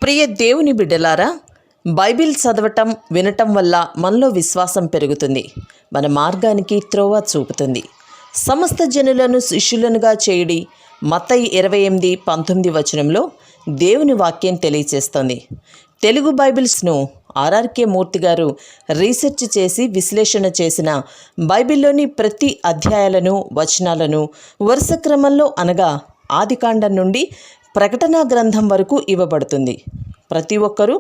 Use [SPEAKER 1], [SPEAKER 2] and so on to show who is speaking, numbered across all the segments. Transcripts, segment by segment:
[SPEAKER 1] ప్రియ దేవుని బిడ్డలారా, బైబిల్ చదవటం వినటం వల్ల మనలో విశ్వాసం పెరుగుతుంది. మన మార్గానికి త్రోవ చూపుతుంది. సమస్త జనులను శిష్యులనుగా చేయుడి మత్తయి 28:19 వచనంలో దేవుని వాక్యం తెలియచేస్తోంది. తెలుగు బైబిల్స్ను ఆర్ఆర్కే మూర్తి గారు రీసెర్చ్ చేసి విశ్లేషణ చేసిన బైబిల్లోని ప్రతి అధ్యాయాలను వచనాలను వరుస క్రమంలో అనగా ఆదికాండం నుండి ప్రకటనా గ్రంథం వరకు ఇవ్వబడుతుంది. ప్రతి ఒక్కరూ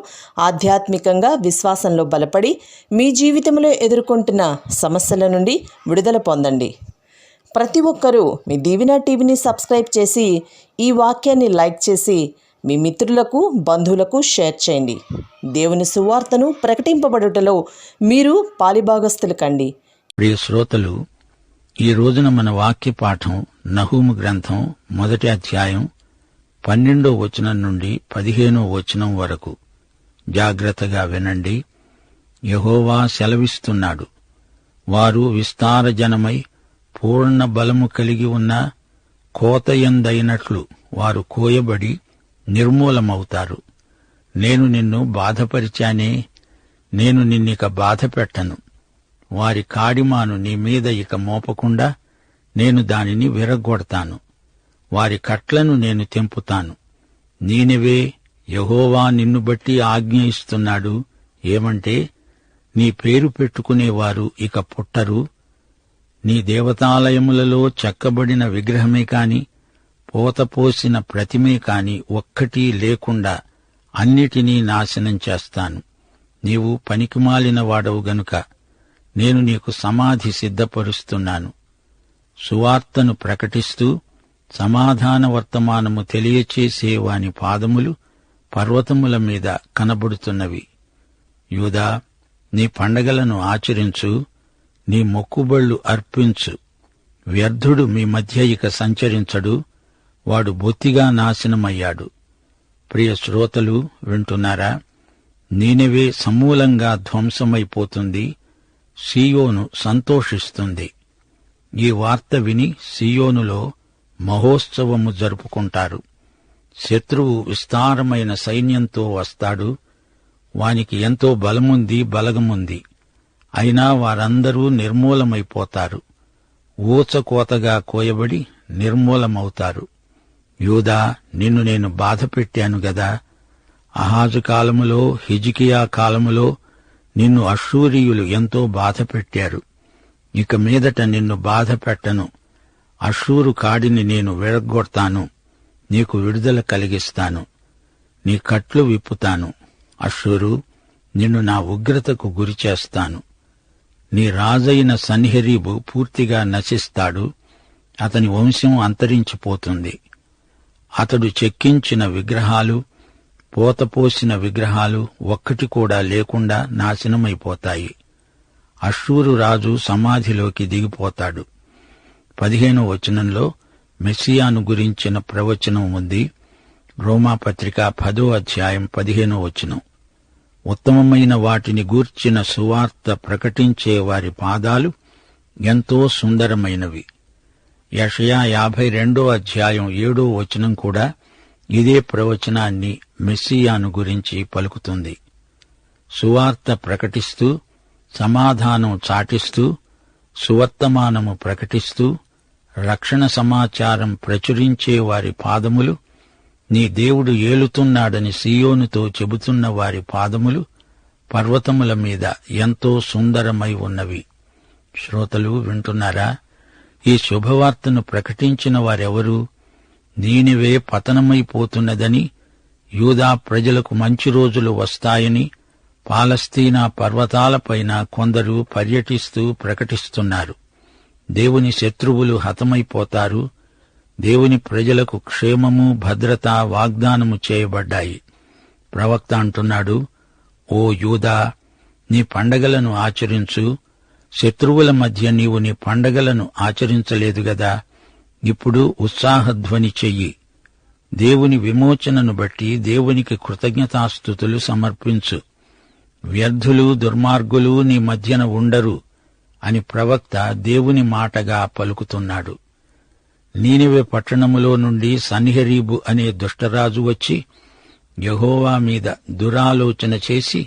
[SPEAKER 1] ఆధ్యాత్మికంగా విశ్వాసంలో బలపడి మీ జీవితంలో ఎదుర్కొంటున్న సమస్యల నుండి విడుదల పొందండి. ప్రతి ఒక్కరూ మీ దీవెన టీవీని సబ్స్క్రైబ్ చేసి ఈ వాక్యాన్ని లైక్ చేసి మీ మిత్రులకు బంధువులకు షేర్ చేయండి. దేవుని సువార్తను ప్రకటింపబడుటలో మీరు పాలిభాగస్తులు కండి.
[SPEAKER 2] ప్రియ శ్రోతలు, ఈ రోజున మన వాక్య పాఠం నహూము గ్రంథం 1వ అధ్యాయం 12వ వచనం నుండి 15వ వచనం వరకు. జాగ్రత్తగా వినండి. యెహోవా సెలవిస్తున్నాడు, వారు విస్తార జనమై పూర్ణ బలము కలిగి ఉన్న కోతయందైనట్లు వారు కోయబడి నిర్మూలమవుతారు. నేను నిన్ను బాధపరిచానే, నేను నిన్నిక బాధ పెట్టను. వారి కాడిమాను నీ మీద ఇక మోపకుండా నేను దానిని విరగ్గొడతాను. వారి కట్లను నేను తెంపుతాను. నీనెవే, యెహోవా నిన్ను బట్టి ఆజ్ఞ ఇస్తున్నాడు. ఏమంటే, నీ పేరు పెట్టుకునేవారు ఇక పుట్టరు. నీ దేవతాలయములలో చెక్కబడిన విగ్రహమే కాని పోతపోసిన ప్రతిమే కాని ఒక్కటీ లేకుండా అన్నిటినీ నాశనం చేస్తాను. నీవు పనికిమాలిన వాడవు గనుక నేను నీకు సమాధి సిద్ధపరుస్తున్నాను. సువార్తను ప్రకటిస్తూ సమాధాన వర్తమానము తెలియచేసే వాని పాదములు పర్వతముల మీద కనబడుతున్నవి. యూదా, నీ పండగలను ఆచరించు, నీ మొక్కుబళ్ళు అర్పించు. వ్యర్థుడు మీ మధ్య ఇక సంచరించడు, వాడు బొత్తిగా నాశనమయ్యాడు. ప్రియ శ్రోతలు, వింటున్నారా? నీనెవే సమూలంగా ధ్వంసమైపోతుంది, సీయోను సంతోషిస్తుంది. ఈ వార్త విని సీయోనులో మహోత్సవము జరుపుకుంటారు. శత్రువు విస్తారమైన సైన్యంతో వస్తాడు. వానికి ఎంతో బలముంది, బలగముంది. అయినా వారందరూ నిర్మూలమైపోతారు. ఊచకోతగా కోయబడి నిర్మూలమవుతారు. యూదా, నిన్ను నేను బాధ పెట్టాను గదా. అహాజు కాలములో, హిజ్కియా కాలములో నిన్ను అష్షూరీయులు ఎంతో బాధ పెట్టారు. ఇక మీదట నిన్ను బాధ పెట్టను. అష్షూరు కాడిని నేను విరగ్గొడతాను. నీకు విడుదల కలిగిస్తాను. నీ కట్లు విప్పుతాను. అష్షూరు, నిన్ను నా ఉగ్రతకు గురిచేస్తాను. నీ రాజైన సన్హెరీబు పూర్తిగా నశిస్తాడు. అతని వంశం అంతరించిపోతుంది. అతడు చెక్కించిన విగ్రహాలు, పోతపోసిన విగ్రహాలు ఒక్కటి కూడా లేకుండా నాశనమైపోతాయి. అష్షూరు రాజు సమాధిలోకి దిగిపోతాడు. 15వ వచనంలో మెస్సియాను గురించిన ప్రవచనం ఉంది. రోమాపత్రిక 10వ అధ్యాయం 15వ వచనం. ఉత్తమమైన వాటిని గూర్చిన సువార్త ప్రకటించే వారి పాదాలు ఎంతో సుందరమైనవి. యెషయా 52వ అధ్యాయం 7వ వచనం కూడా ఇదే ప్రవచనాన్ని మెస్సియాను గురించి పలుకుతుంది. సువార్త ప్రకటిస్తూ, సమాధానం చాటిస్తూ, సువర్తమానము ప్రకటిస్తూ, రక్షణ సమాచారం ప్రచురించే వారి పాదములు, నీ దేవుడు ఏలుతున్నాడని సీయోనుతో చెబుతున్న వారి పాదములు పర్వతముల మీద ఎంతో సుందరమై ఉన్నవి. శ్రోతలు, వింటున్నారా? ఈ శుభవార్తను ప్రకటించిన వారెవరు? నీనెవే పతనమైపోతున్నదని, యూదా ప్రజలకు మంచి రోజులు వస్తాయని పాలస్తీనా పర్వతాలపైన కొందరు పర్యటిస్తూ ప్రకటిస్తున్నారు. దేవుని శత్రువులు హతమైపోతారు. దేవుని ప్రజలకు క్షేమము, భద్రత వాగ్దానము చేయబడ్డాయి. ప్రవక్త అంటున్నాడు, ఓ యూదా, నీ పండగలను ఆచరించు. శత్రువుల మధ్య నీవు నీ పండగలను ఆచరించలేదు గదా. ఇప్పుడు ఉత్సాహధ్వని చెయ్యి. దేవుని విమోచనను బట్టి దేవునికి కృతజ్ఞతాస్తుతులు సమర్పించు. వ్యర్థులు, దుర్మార్గులు నీ మధ్యన ఉండరు అని ప్రవక్త దేవుని మాటగా పలుకుతున్నాడు. నీనెవె పట్టణములో నుండి సన్హెరీబు అనే దుష్టరాజు వచ్చి యెహోవా మీద దురాలోచన చేసి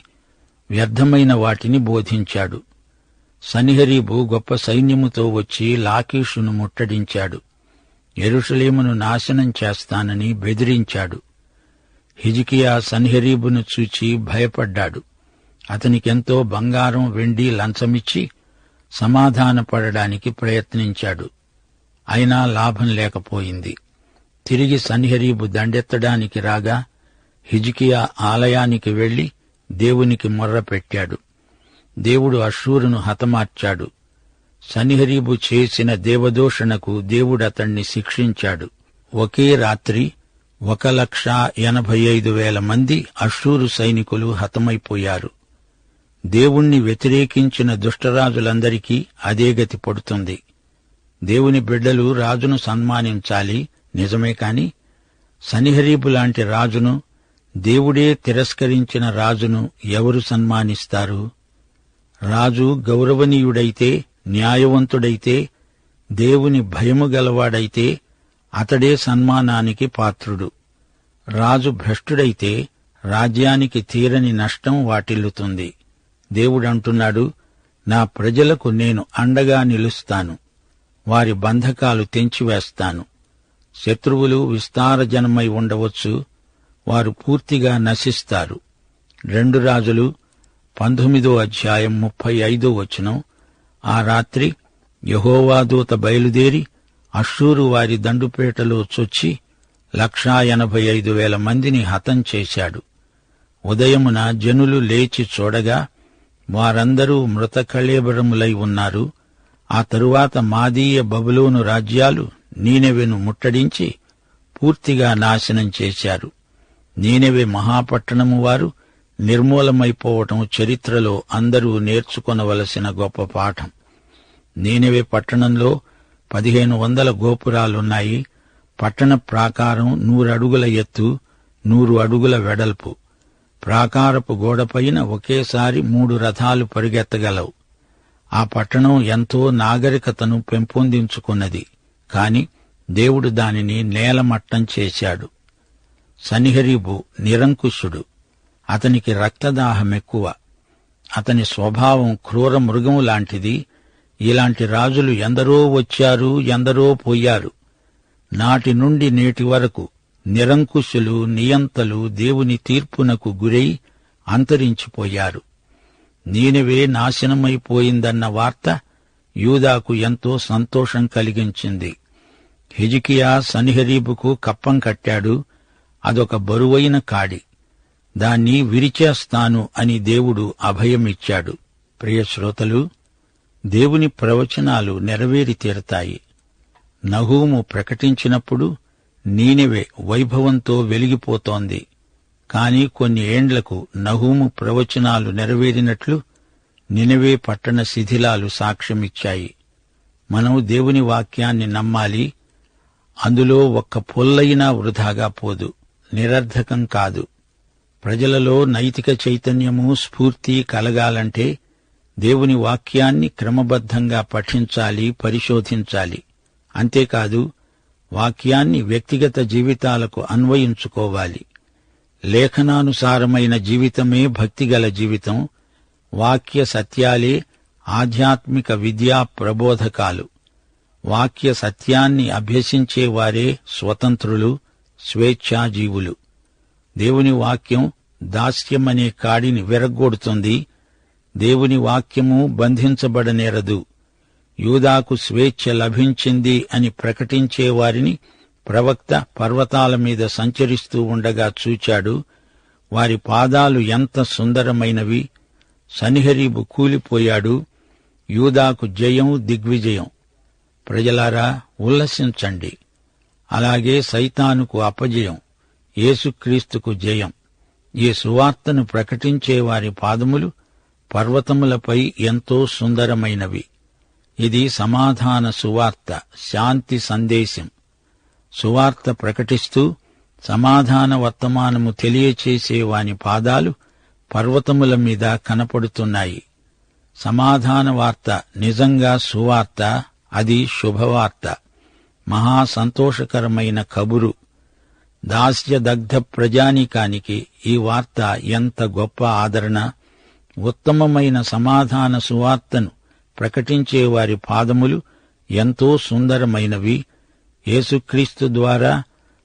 [SPEAKER 2] వ్యర్థమైన వాటిని బోధించాడు. సన్హెరీబు గొప్ప సైన్యముతో వచ్చి లాకీషును ముట్టడించాడు. యెరూషలేమును నాశనం చేస్తానని బెదిరించాడు. హిజ్కియా సన్హెరీబును చూచి భయపడ్డాడు. అతనికెంతో బంగారం, వెండి లంచమిచ్చి సమాధానపడడానికి ప్రయత్నించాడు. అయినా లాభం లేకపోయింది. తిరిగి సన్హెరీబు దండెత్తడానికి రాగా హిజ్కియా ఆలయానికి వెళ్లి దేవునికి మొర్రపెట్టాడు. దేవుడు అష్షూరును హతమార్చాడు. సన్హెరీబు చేసిన దేవదూషణకు దేవుడతణ్ణి శిక్షించాడు. ఒకే రాత్రి 1,85,000 మంది అష్షూరు సైనికులు హతమైపోయారు. దేవుణ్ణి వ్యతిరేకించిన దుష్టరాజులందరికీ అదే గతి పడుతుంది. దేవుని బిడ్డలు రాజును సన్మానించాలి, నిజమే కాని సన్హెరీబు లాంటి రాజును, దేవుడే తిరస్కరించిన రాజును ఎవరు సన్మానిస్తారు? రాజు గౌరవనీయుడైతే, న్యాయవంతుడైతే, దేవుని భయము గలవాడైతే అతడే సన్మానానికి పాత్రుడు. రాజు భ్రష్టుడైతే రాజ్యానికి తీరని నష్టం వాటిల్లుతుంది. దేవుడంటున్నాడు, నా ప్రజలకు నేను అండగా నిలుస్తాను, వారి బంధకాలు తెంచివేస్తాను. శత్రువులు విస్తారజనమై ఉండవచ్చు, వారు పూర్తిగా నశిస్తారు. 2 రాజులు 19:35 ఆ రాత్రి యెహోవా దూత బయలుదేరి అష్షూరు వారి దండుపేటలో చొచ్చి 1,85,000 మందిని హతం చేశాడు. ఉదయమున జనులు లేచి చూడగా వారందరూ మృత కళేబరములై ఉన్నారు. ఆ తరువాత మాదీయ బబులోను రాజ్యాలు నీనెవెను ముట్టడించి పూర్తిగా నాశనం చేశారు. నీనెవె మహాపట్టణము వారు నిర్మూలమైపోవటం చరిత్రలో అందరూ నేర్చుకొనవలసిన గొప్ప పాఠం. నీనెవె పట్టణంలో 1,500 గోపురాలున్నాయి. పట్టణ ప్రాకారం 100 అడుగుల ఎత్తు, 100 అడుగుల వెడల్పు. ప్రాకారపు గోడపైన ఒకేసారి 3 రథాలు పరిగెత్తగలవు. ఆ పట్టణం ఎంతో నాగరికతను పెంపొందించుకున్నది. కాని దేవుడు దానిని నేలమట్టం చేశాడు. సన్హెరీబు నిరంకుశుడు. అతనికి రక్తదాహమెక్కువ. అతని స్వభావం క్రూర మృగము లాంటిది. ఇలాంటి రాజులు ఎందరో వచ్చారు, ఎందరో పోయారు. నాటి నుండి నేటి వరకు నిరంకుశులు, నియంతలు దేవుని తీర్పునకు గురై అంతరించిపోయారు. నీనెవే నాశనమైపోయిందన్న వార్త యూదాకు ఎంతో సంతోషం కలిగించింది. హిజ్కియా సన్హెరీబుకు కప్పం కట్టాడు. అదొక బరువైన కాడి. దాన్ని విరిచేస్తాను అని దేవుడు అభయమిచ్చాడు. ప్రియశ్రోతలు, దేవుని ప్రవచనాలు నెరవేరి తీరతాయి. నహూము ప్రకటించినప్పుడు నీనెవె వైభవంతో వెలిగిపోతోంది. కాని కొన్ని ఏండ్లకు నహూము ప్రవచనాలు నెరవేరినట్లు నినెవే పట్టణ శిథిలాలు సాక్ష్యమిచ్చాయి. మనం దేవుని వాక్యాన్ని నమ్మాలి. అందులో ఒక్క పొల్లైనా వృధాగా పోదు, నిరర్ధకం కాదు. ప్రజలలో నైతిక చైతన్యము, స్ఫూర్తి కలగాలంటే దేవుని వాక్యాన్ని క్రమబద్ధంగా పఠించాలి, పరిశోధించాలి. అంతేకాదు, వాక్యాన్ని వ్యక్తిగత జీవితాలకు అన్వయించుకోవాలి. లేఖనానుసారమైన జీవితమే భక్తిగల జీవితం. వాక్య సత్యాలే ఆధ్యాత్మిక విద్యా ప్రబోధకాలు. వాక్య సత్యాన్ని అభ్యసించేవారే స్వతంత్రులు, స్వేచ్ఛాజీవులు. దేవుని వాక్యం దాస్యమనే కాడిని విరగ్గొడుతుంది. దేవుని వాక్యము బంధించబడనేరదు. యూదాకు స్వేచ్ఛ లభించింది అని ప్రకటించేవారిని ప్రవక్త పర్వతాల మీద సంచరిస్తూ ఉండగా చూచాడు. వారి పాదాలు ఎంత సుందరమైనవి. సన్హెరీబు కూలిపోయాడు. యూదాకు జయం, దిగ్విజయం. ప్రజలారా, ఉల్లసించండి. అలాగే సైతానుకు అపజయం, యేసుక్రీస్తుకు జయం. ఈ సువార్తను ప్రకటించే వారి పాదములు పర్వతములపై ఎంతో సుందరమైనవి. ఇది సమాధాన సువార్త, శాంతి సందేశం. సువార్త ప్రకటిస్తూ సమాధాన వర్తమానము తెలియచేసే వాని పాదాలు పర్వతముల మీద కనపడుతున్నాయి. సమాధాన వార్త నిజంగా సువార్త, అది శుభవార్త, మహా సంతోషకరమైన కబురు. దాస్యదగ్ధ ప్రజానీకానికి ఈ వార్త ఎంత గొప్ప ఆదరణ! ఉత్తమమైన సమాధాన సువార్తను ప్రకటించే వారి పాదములు ఎంతో సుందరమైనవి. యేసుక్రీస్తు ద్వారా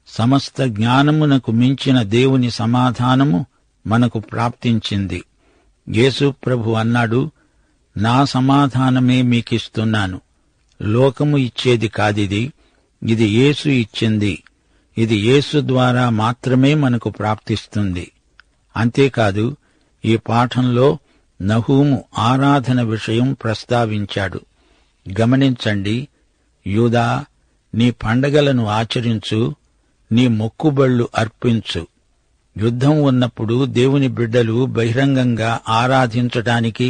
[SPEAKER 2] సమస్త జ్ఞానమునకు మించిన దేవుని సమాధానము మనకు ప్రాప్తించింది. యేసు ప్రభు అన్నాడు, నా సమాధానమే మీకిస్తున్నాను. లోకము ఇచ్చేది కాదిది, ఇది యేసు ఇచ్చింది. ఇది యేసు ద్వారా మాత్రమే మనకు ప్రాప్తిస్తుంది. అంతేకాదు, ఈ పాఠంలో నహూము ఆరాధన విషయం ప్రస్తావించాడు. గమనించండి, యూదా, నీ పండగలను ఆచరించు, నీ మొక్కుబళ్ళు అర్పించు. యుద్ధం ఉన్నప్పుడు దేవుని బిడ్డలు బహిరంగంగా ఆరాధించటానికి,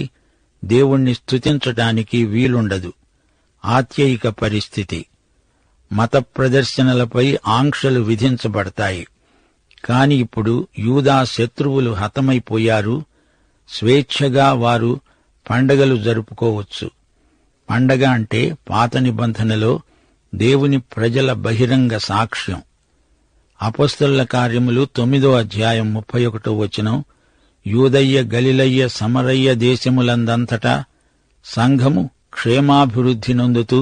[SPEAKER 2] దేవుణ్ణి స్తుతించటానికి వీలుండదు. ఆత్యయిక పరిస్థితి. మత ప్రదర్శనలపై ఆంక్షలు విధించబడతాయి. కాని ఇప్పుడు యూదా శత్రువులు హతమైపోయారు. స్వేచ్ఛగా వారు పండగలు జరుపుకోవచ్చు. పండగ అంటే పాత నిబంధనలో దేవుని ప్రజల బహిరంగ సాక్ష్యం. అపొస్తలుల కార్యములు 9వ అధ్యాయం 31వ వచనం, యూదయ్య, గలిలయ్య, సమరయ్య దేశములందంతటా సంఘము క్షేమాభివృద్ధి నొందుతూ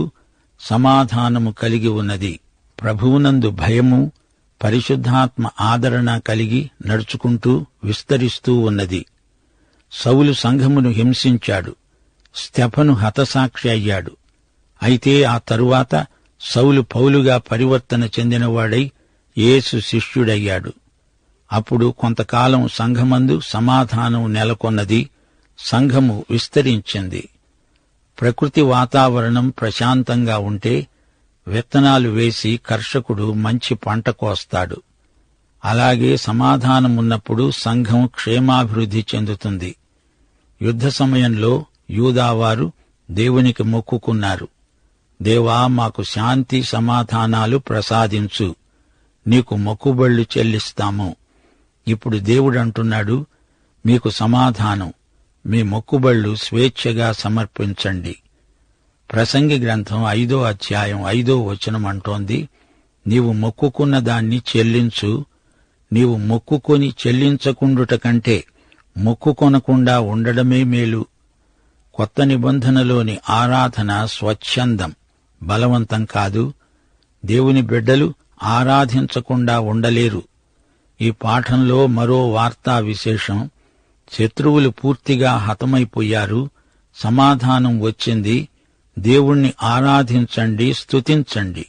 [SPEAKER 2] సమాధానము కలిగి ఉన్నది. ప్రభువునందు భయము, పరిశుద్ధాత్మ ఆదరణ కలిగి నడుచుకుంటూ విస్తరిస్తూ ఉన్నది. సౌలు సంఘమును హింసించాడు. స్తెఫను హతసాక్షి అయ్యాడు. అయితే ఆ తరువాత సౌలు పౌలుగా పరివర్తన చెందినవాడై యేసు శిష్యుడయ్యాడు. అప్పుడు కొంతకాలం సంఘమందు సమాధానం నెలకొన్నది. సంఘము విస్తరించింది. ప్రకృతి వాతావరణం ప్రశాంతంగా ఉంటే విత్తనాలు వేసి కర్షకుడు మంచి పంట కోస్తాడు. అలాగే సమాధానమున్నప్పుడు సంఘం క్షేమాభివృద్ధి చెందుతుంది. యుద్ధ సమయంలో యూదావారు దేవునికి మొక్కుకున్నారు. దేవా, మాకు శాంతి సమాధానాలు ప్రసాదించు, నీకు మొక్కుబళ్ళు చెల్లిస్తాము. ఇప్పుడు దేవుడంటున్నాడు, మీకు సమాధానం, మీ మొక్కుబళ్ళు స్వేచ్ఛగా సమర్పించండి. ప్రసంగి గ్రంథం 5వ అధ్యాయం 5వ వచనం అంటోంది, నీవు మొక్కుకున్న దాన్ని చెల్లించు. నీవు మొక్కుకొని చెల్లించకుండుట కంటే మొక్కుకొనకుండా ఉండడమే మేలు. కొత్త నిబంధనలోని ఆరాధన స్వచ్ఛందం, బలవంతం కాదు. దేవుని బిడ్డలు ఆరాధించకుండా ఉండలేరు. ఈ పాఠంలో మరో వార్తా విశేషం. శత్రువులు పూర్తిగా హతమైపోయారు. సమాధానం వచ్చింది. దేవుణ్ణి ఆరాధించండి, స్తుతించండి.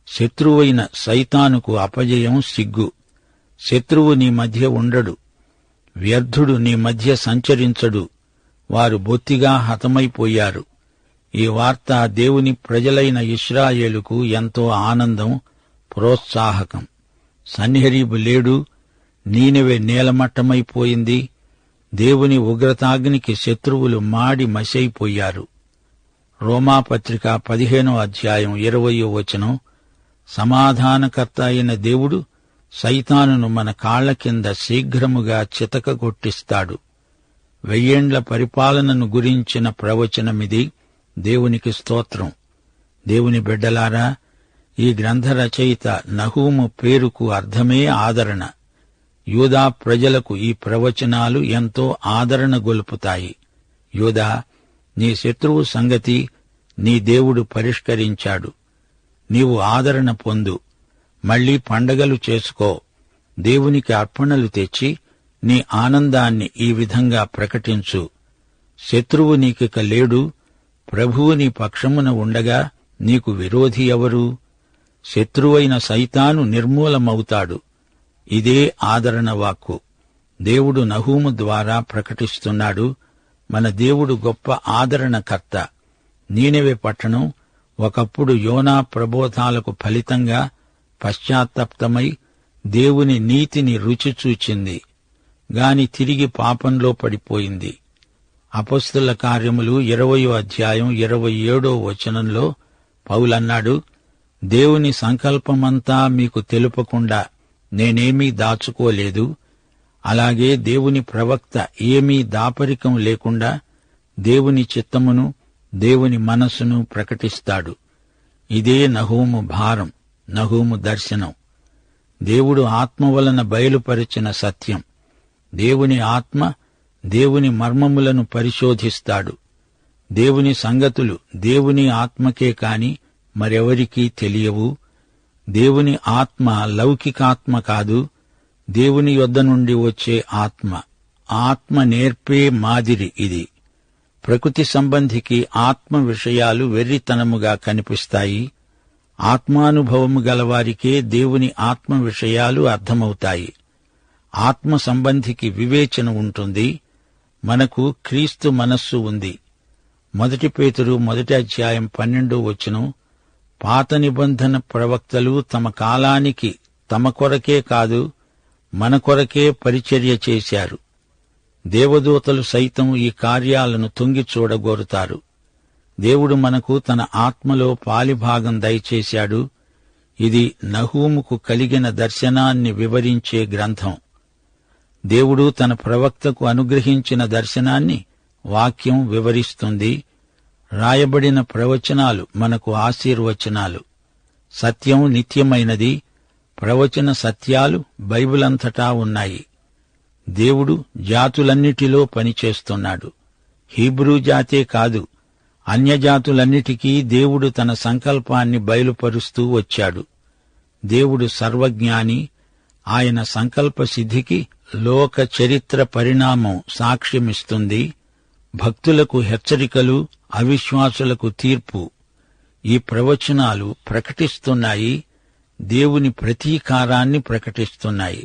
[SPEAKER 2] శత్రువైన సైతానుకు అపజయం సిగ్గు. శత్రువు నీ మధ్య ఉండడు. వ్యర్థుడు నీ మధ్య సంచరించడు. వారు బొత్తిగా హతమైపోయారు. ఈ వార్త దేవుని ప్రజలైన ఇశ్రాయేలుకు ఎంతో ఆనందం, ప్రోత్సాహకం. సన్హెరీబు లేడు. నీనెవె నేలమట్టమైపోయింది. దేవుని ఉగ్రతాగ్నికి శత్రువులు మాడి మసైపోయారు. రోమాపత్రిక 15వ అధ్యాయం 20వ వచనం, సమాధానకర్త అయిన దేవుడు సైతానును మన కాళ్ల కింద శీఘ్రముగా చితకగొట్టిస్తాడు. 1000 ఏండ్ల పరిపాలనను గురించిన ప్రవచనమిది. దేవునికి స్తోత్రం. దేవుని బిడ్డలారా, ఈ గ్రంథ రచయిత నహూము పేరుకు అర్థమే ఆదరణ. యూదా ప్రజలకు ఈ ప్రవచనాలు ఎంతో ఆదరణ గొలుపుతాయి. యూదా, నీ శత్రువు సంగతి నీ దేవుడు పరిష్కరించాడు. నీవు ఆదరణ పొందు. మళ్లీ పండగలు చేసుకో. దేవునికి అర్పణలు తెచ్చి నీ ఆనందాన్ని ఈ విధంగా ప్రకటించు. శత్రువు నీకిక లేడు. ప్రభువు నీ పక్షమున ఉండగా నీకు విరోధి ఎవరు? శత్రువైన సైతాను నిర్మూలమవుతాడు. ఇదే ఆదరణ వాక్కు. దేవుడు నహూము ద్వారా ప్రకటిస్తున్నాడు. మన దేవుడు గొప్ప ఆదరణకర్త. నీనెవె పట్టణం ఒకప్పుడు యోనా ప్రబోధాలకు ఫలితంగా పశ్చాత్తప్తమై దేవుని నీతిని రుచిచూచింది. గాని తిరిగి పాపంలో పడిపోయింది. అపొస్తలుల కార్యములు 20వ అధ్యాయం 27వ వచనంలో పౌలన్నాడు, దేవుని సంకల్పమంతా మీకు తెలుపకుండా నేనేమీ దాచుకోలేదు. అలాగే దేవుని ప్రవక్త ఏమీ దాపరికం లేకుండా దేవుని చిత్తమును, దేవుని మనస్సును ప్రకటిస్తాడు. ఇదే నహూము భారం, నహూము దర్శనం. దేవుడు ఆత్మ వలన బయలుపరిచిన సత్యం. దేవుని ఆత్మ దేవుని మర్మములను పరిశోధిస్తాడు. దేవుని సంగతులు దేవుని ఆత్మకే కాని మరెవరికీ తెలియవు. దేవుని ఆత్మ లౌకికాత్మ కాదు, దేవుని యొద్ద నుండి వచ్చే ఆత్మ. ఆత్మ నేర్పే మాదిరి ఇది. ప్రకృతి సంబంధికి ఆత్మ విషయాలు వెర్రితనముగా కనిపిస్తాయి. ఆత్మానుభవము గలవారికే దేవుని ఆత్మ విషయాలు అర్థమవుతాయి. ఆత్మ సంబంధికి వివేచన ఉంటుంది. మనకు క్రీస్తు మనస్సు ఉంది. 1 పేతురు 1:12 పాత నిబంధన ప్రవక్తలు తమ కాలానికి తమ కొరకే కాదు, మన కొరకే పరిచర్య చేశారు. దేవదూతలు సైతం ఈ కార్యాలను తొంగి చూడగోరుతారు. దేవుడు మనకు తన ఆత్మలో పాలిభాగం దయచేశాడు. ఇది నహూముకు కలిగిన దర్శనాన్ని వివరించే గ్రంథం. దేవుడు తన ప్రవక్తకు అనుగ్రహించిన దర్శనాన్ని వాక్యం వివరిస్తుంది. రాయబడిన ప్రవచనాలు మనకు ఆశీర్వచనాలు. సత్యం నిత్యమైనది. ప్రవచన సత్యాలు బైబిలంతటా ఉన్నాయి. దేవుడు జాతులన్నిటిలో పనిచేస్తున్నాడు. హీబ్రూ జాతే కాదు, అన్యజాతులన్నిటికీ దేవుడు తన సంకల్పాన్ని బయలుపరుస్తూ వచ్చాడు. దేవుడు సర్వజ్ఞాని. ఆయన సంకల్ప సిద్ధికి లోక చరిత్ర పరిణామం సాక్ష్యమిస్తుంది. భక్తులకు హెచ్చరికలు, అవిశ్వాసులకు తీర్పు. ఈ ప్రవచనాలు ప్రకటిస్తున్నాయి. దేవుని ప్రతీకారాన్ని ప్రకటిస్తున్నాయి.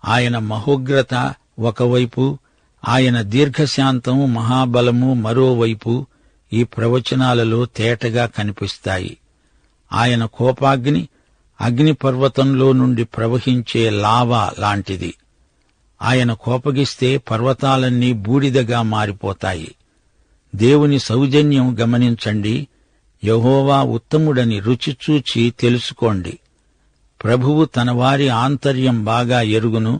[SPEAKER 2] ఆయన మహోగ్రత ఒకవైపు, ఆయన దీర్ఘశాంతం మహాబలము మరోవైపు ఈ ప్రవచనాలలో తేటగా కనిపిస్తాయి. ఆయన కోపాగ్ని అగ్నిపర్వతంలో నుండి ప్రవహించే లావా లాంటిది. ఆయన కోపగిస్తే పర్వతాలన్నీ బూడిదగా మారిపోతాయి. దేవుని సౌజన్యం గమనించండి. యెహోవా ఉత్తముడని రుచిచూచి తెలుసుకోండి. ప్రభువు తన వారి ఆంతర్యం బాగా ఎరుగును.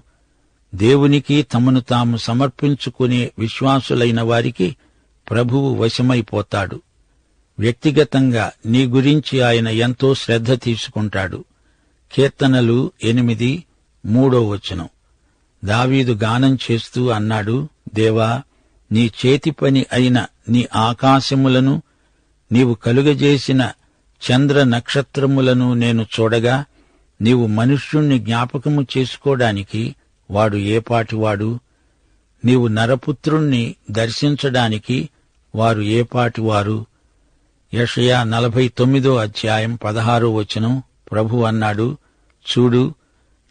[SPEAKER 2] దేవునికి తమను తాము సమర్పించుకునే విశ్వాసులైన వారికి ప్రభువు వశమైపోతాడు. వ్యక్తిగతంగా నీ గురించి ఆయన ఎంతో శ్రద్ధ తీసుకుంటాడు. కీర్తనలు 8:3 దావీదు గానం చేస్తూ అన్నాడు, దేవా, నీ చేతి పని అయిన నీ ఆకాశములను, నీవు కలుగజేసిన చంద్ర నక్షత్రములను నేను చూడగా, నీవు మనుష్యుణ్ణి జ్ఞాపకము చేసుకోవడానికి వాడు ఏపాటివాడు? నీవు నరపుత్రుణ్ణి దర్శించడానికి వారు ఏపాటివారు? యెషయా 49:16 ప్రభు అన్నాడు, చూడు,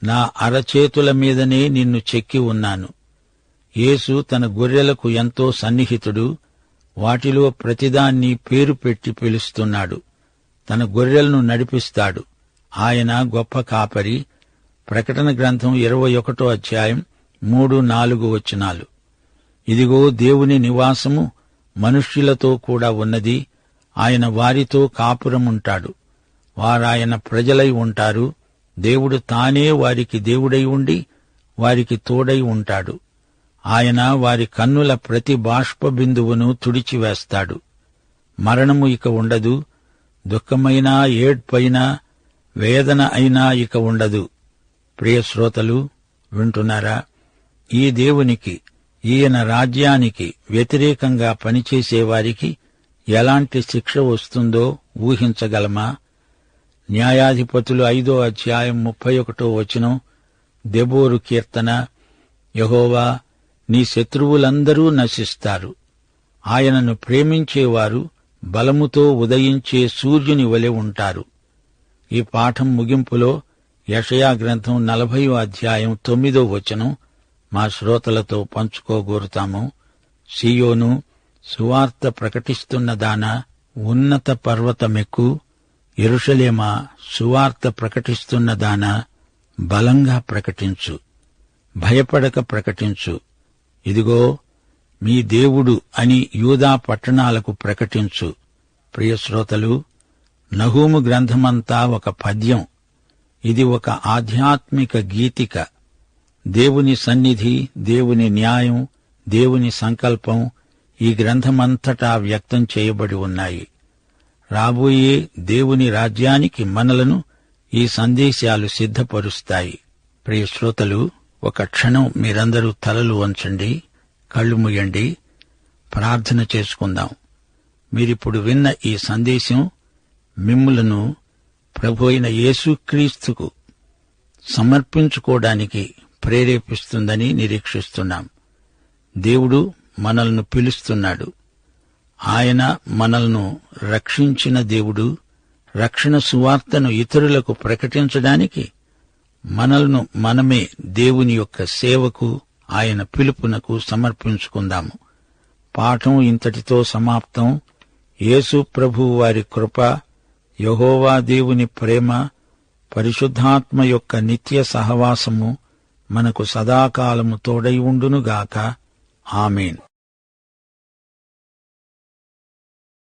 [SPEAKER 2] నా అరచేతుల మీదనే నిన్ను చెక్కి ఉన్నాను. యేసు తన గొర్రెలకు ఎంతో సన్నిహితుడు. వాటిలో ప్రతిదాన్ని పేరు పెట్టి పిలుస్తున్నాడు. తన గొర్రెలను నడిపిస్తాడు. ఆయన గొప్ప కాపరి. ప్రకటన గ్రంథం 21:3-4 ఇదిగో దేవుని నివాసము మనుష్యులతో కూడా ఉన్నది. ఆయన వారితో కాపురముంటాడు. వారాయన ప్రజలై ఉంటారు. దేవుడు తానే వారికి దేవుడై ఉండి వారికి తోడై ఉంటాడు. ఆయన వారి కన్నుల ప్రతి బాష్ప బిందువును తుడిచివేస్తాడు. మరణము ఇక ఉండదు. దుఃఖమైనా, ఏడ్పైనా, వేదన అయినా ఇక ఉండదు. ప్రియ శ్రోతలు, వింటున్నారా? ఈ దేవునికి, ఈయన రాజ్యానికి వ్యతిరేకంగా పనిచేసేవారికి ఎలాంటి శిక్ష వస్తుందో ఊహించగలమా? న్యాయాధిపతులు 5:31 దెబోరు కీర్తన, యెహోవా, నీ శత్రువులందరూ నశిస్తారు. ఆయనను ప్రేమించేవారు బలముతో ఉదయించే సూర్యుని వలె ఉంటారు. ఈ పాఠం ముగింపులో యెషయా గ్రంథం 40:9 మా శ్రోతలతో పంచుకోగోరుతాము. సీయోను, సువార్త ప్రకటిస్తున్నదానా, ఉన్నత పర్వతమెక్కు. యెరూషలేమా, సువార్త ప్రకటిస్తున్నదానా, బలంగా ప్రకటించు, భయపడక ప్రకటించు. ఇదిగో మీ దేవుడు అని యూదా పట్టణాలకు ప్రకటించు. ప్రియ శ్రోతలు, నహూము గ్రంథమంతా ఒక పద్యం. ఇది ఒక ఆధ్యాత్మిక గీతిక. దేవుని సన్నిధి, దేవుని న్యాయం, దేవుని సంకల్పం ఈ గ్రంథమంతటా వ్యక్తం చేయబడి ఉన్నాయి. రాబోయే దేవుని రాజ్యానికి మనలను ఈ సందేశాలు సిద్ధపరుస్తాయి. ప్రియ శ్రోతలు, ఒక క్షణం మీరందరూ తలలు వంచండి, కళ్ళు మూయండి, ప్రార్థన చేసుకుందాం. మీరిప్పుడు విన్న ఈ సందేశం మిమ్ములను ప్రభు అయిన యేసుక్రీస్తుకు సమర్పించుకోవడానికి ప్రేరేపిస్తుందని నిరీక్షిస్తున్నాం. దేవుడు మనల్ని పిలుస్తున్నాడు. ఆయన మనల్ని రక్షించిన దేవుడు. రక్షణ సువార్తను ఇతరులకు ప్రకటించడానికి మనల్ని మనమే దేవుని యొక్క సేవకు, ఆయన పిలుపునకు సమర్పించుకుందాము. పాఠం ఇంతటితో సమాప్తం. యేసు ప్రభువు వారి కృప, యెహోవా దేవుని ప్రేమ, పరిశుద్ధాత్మ యొక్క నిత్య సహవాసము మనకు సదాకాలము తోడై ఉండునుగాక. ఆమేన్.